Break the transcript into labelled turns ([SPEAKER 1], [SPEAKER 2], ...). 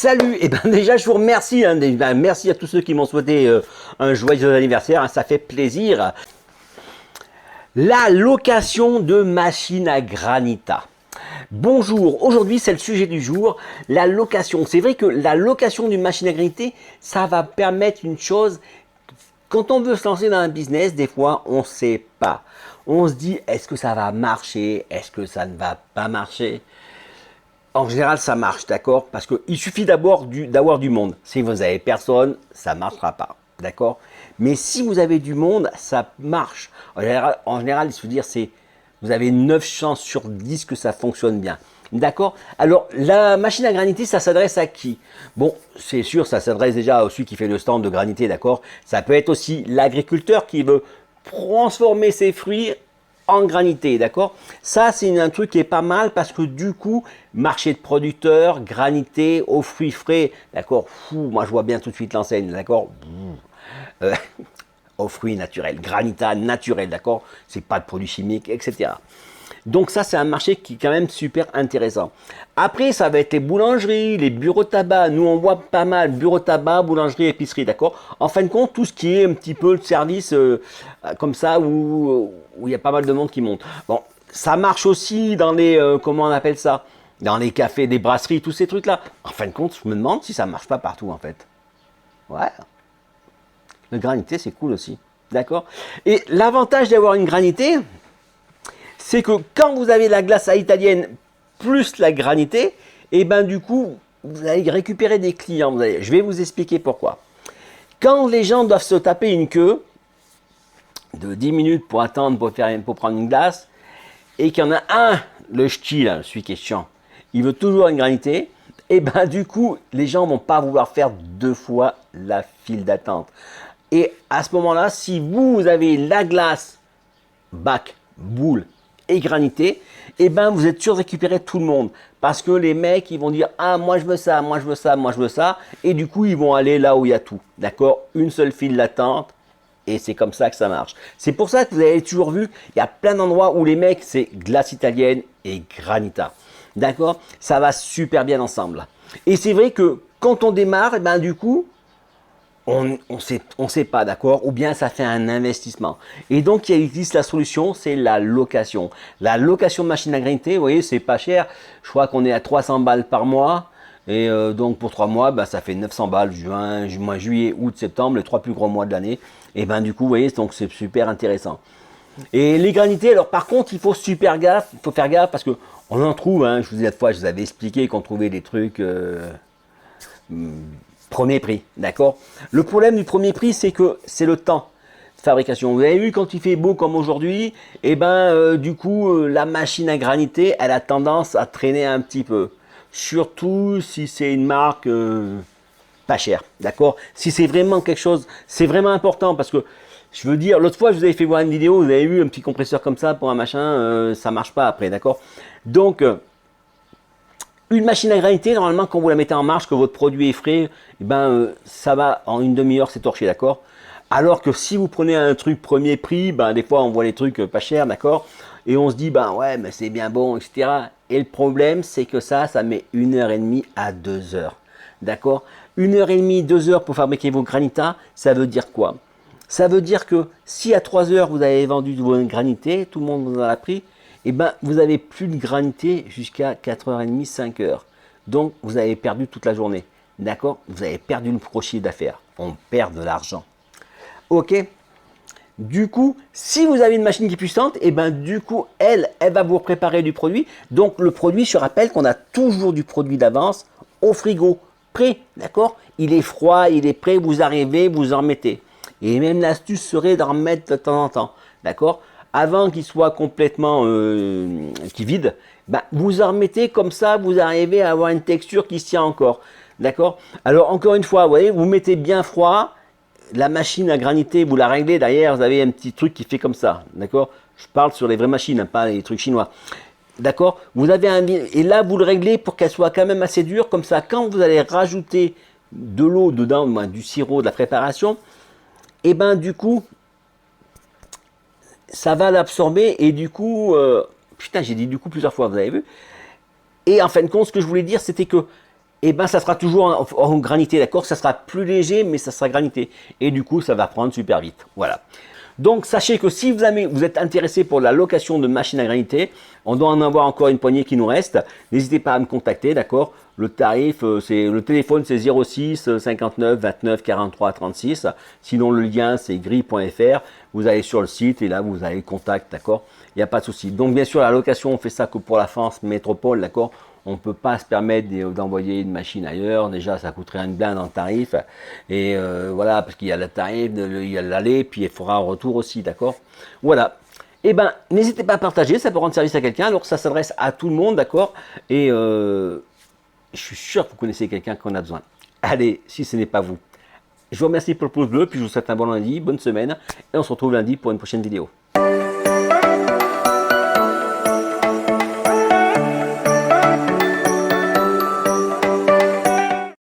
[SPEAKER 1] Salut. Et ben déjà je vous remercie, merci à tous ceux qui m'ont souhaité un joyeux anniversaire, ça fait plaisir. La location de machines à granita. Bonjour, aujourd'hui c'est le sujet du jour, la location. C'est vrai que la location d'une machine à graniter, ça va permettre une chose. Quand on veut se lancer dans un business, des fois on ne sait pas. On se dit, est-ce que ça va marcher? Est-ce que ça ne va pas marcher? En général, ça marche, d'accord? Parce qu'il suffit d'abord d'avoir du monde. Si vous n'avez personne, ça ne marchera pas, d'accord? Mais si vous avez du monde, ça marche. En général, il faut dire, vous avez 9 chances sur 10 que ça fonctionne bien. D'accord? Alors, la machine à graniter, ça s'adresse à qui? Bon, c'est sûr, ça s'adresse déjà à celui qui fait le stand de granité, d'accord? Ça peut être aussi l'agriculteur qui veut transformer ses fruits en granité, d'accord? Ça, c'est un truc qui est pas mal parce que du coup, marché de producteurs, granité, aux fruits frais, d'accord? Moi, je vois bien tout de suite l'enseigne, d'accord? Aux fruits naturels, granita naturel, d'accord? C'est pas de produits chimiques, etc. Donc ça, c'est un marché qui est quand même super intéressant. Après, ça va être les boulangeries, les bureaux de tabac. Nous, on voit pas mal bureaux de tabac, boulangerie, épicerie, d'accord? En fin de compte, tout ce qui est un petit peu le service comme ça, où il y a pas mal de monde qui monte. Bon, ça marche aussi dans les, comment on appelle ça? Dans les cafés, des brasseries, tous ces trucs-là. En fin de compte, je me demande si ça marche pas partout, en fait. Ouais. Le granité, c'est cool aussi. D'accord? Et l'avantage d'avoir une granité, c'est que quand vous avez la glace à italienne plus la granité, et ben du coup, vous allez récupérer des clients. Je vais vous expliquer pourquoi. Quand les gens doivent se taper une queue de 10 minutes pour attendre pour prendre une glace, et qu'il y en a un, le ch'ti, là, celui qui est chiant, il veut toujours une granité, et ben du coup, les gens vont pas vouloir faire 2 fois la file d'attente. Et à ce moment-là, si vous avez la glace, bac, boule et granité, et ben vous êtes sûr de récupérer tout le monde. Parce que les mecs, ils vont dire, ah, moi je veux ça, moi je veux ça, moi je veux ça. Et du coup, ils vont aller là où il y a tout. D'accord? Une seule file d'attente. Et c'est comme ça que ça marche. C'est pour ça que vous avez toujours vu, il y a plein d'endroits où les mecs, c'est glace italienne et granita. D'accord? Ça va super bien ensemble. Et c'est vrai que quand on démarre, et ben du coup, on sait pas, d'accord? Ou bien ça fait un investissement. Et donc, il existe la solution, c'est la location. La location de machine à graniter, vous voyez, c'est pas cher. Je crois qu'on est à 300 balles par mois. Et donc, pour 3 mois, ben, ça fait 900 balles, juillet, août, septembre, les 3 plus gros mois de l'année. Et ben du coup, vous voyez, donc c'est super intéressant. Et les granités, alors par contre, il faut faire gaffe parce que on en trouve, hein, je vous ai fois, je vous avais expliqué qu'on trouvait des trucs premier prix, d'accord? Le problème du premier prix, c'est que c'est le temps de fabrication. Vous avez vu, quand il fait beau comme aujourd'hui, et ben du coup, la machine à graniter, elle a tendance à traîner un petit peu. Surtout si c'est une marque pas chère, d'accord? Si c'est vraiment quelque chose, c'est vraiment important parce que je veux dire, l'autre fois, je vous avais fait voir une vidéo, vous avez vu un petit compresseur comme ça pour un machin, ça marche pas après, d'accord? Donc, une machine à graniter, normalement, quand vous la mettez en marche, que votre produit est frais, eh ben, ça va en une demi-heure s'étorcher, d'accord? Alors que si vous prenez un truc premier prix, ben, des fois, on voit les trucs pas chers, d'accord? Et on se dit, ben ouais, mais c'est bien bon, etc. Et le problème, c'est que ça met 1h30 à 2 heures, d'accord? 1h30, 2 heures pour fabriquer vos granitas, ça veut dire quoi? Ça veut dire que si à 3 heures, vous avez vendu vos granités, tout le monde vous en a pris, et ben, vous n'avez plus de granité jusqu'à 4h30, 5h. Donc, vous avez perdu toute la journée. D'accord? Vous avez perdu le gros chiffre d'affaires. On perd de l'argent. Ok? Du coup, si vous avez une machine qui est puissante, et ben du coup, elle va vous préparer du produit. Donc, le produit, je rappelle qu'on a toujours du produit d'avance au frigo, prêt. D'accord? Il est froid, il est prêt, vous arrivez, vous en mettez. Et même l'astuce serait d'en mettre de temps en temps. D'accord? Avant qu'il soit complètement qui vide, ben, vous en remettez comme ça, vous arrivez à avoir une texture qui se tient encore. D'accord? Alors, encore une fois, vous voyez, vous mettez bien froid. La machine à graniter, vous la réglez. Derrière, vous avez un petit truc qui fait comme ça. D'accord? Je parle sur les vraies machines, hein, pas les trucs chinois. D'accord? Vous avez et là, vous le réglez pour qu'elle soit quand même assez dure. Comme ça, quand vous allez rajouter de l'eau dedans, du sirop, de la préparation, et ben du coup, ça va l'absorber et du coup, putain, j'ai dit du coup plusieurs fois, vous avez vu. Et en fin de compte, ce que je voulais dire, c'était que, et ben ça sera toujours en granité, d'accord? Ça sera plus léger, mais ça sera granité. Et du coup, ça va prendre super vite. Voilà. Donc sachez que si vous êtes intéressé pour la location de machines à graniter, on doit en avoir encore une poignée qui nous reste. N'hésitez pas à me contacter, d'accord? Le tarif, le téléphone c'est 06 59 29 43 36. Sinon le lien c'est grille.fr. Vous allez sur le site et là vous avez le contact, d'accord? Il n'y a pas de souci. Donc bien sûr la location on fait ça que pour la France métropole, d'accord? On ne peut pas se permettre d'envoyer une machine ailleurs. Déjà, ça coûterait une blinde en tarif. Et voilà, parce qu'il y a le tarif, il y a l'aller, puis il faudra un retour aussi, d'accord? Voilà. Eh ben, n'hésitez pas à partager, ça peut rendre service à quelqu'un. Alors, ça s'adresse à tout le monde, d'accord? Et je suis sûr que vous connaissez quelqu'un qui en a besoin. Allez, si ce n'est pas vous. Je vous remercie pour le pouce bleu, puis je vous souhaite un bon lundi, bonne semaine. Et on se retrouve lundi pour une prochaine vidéo.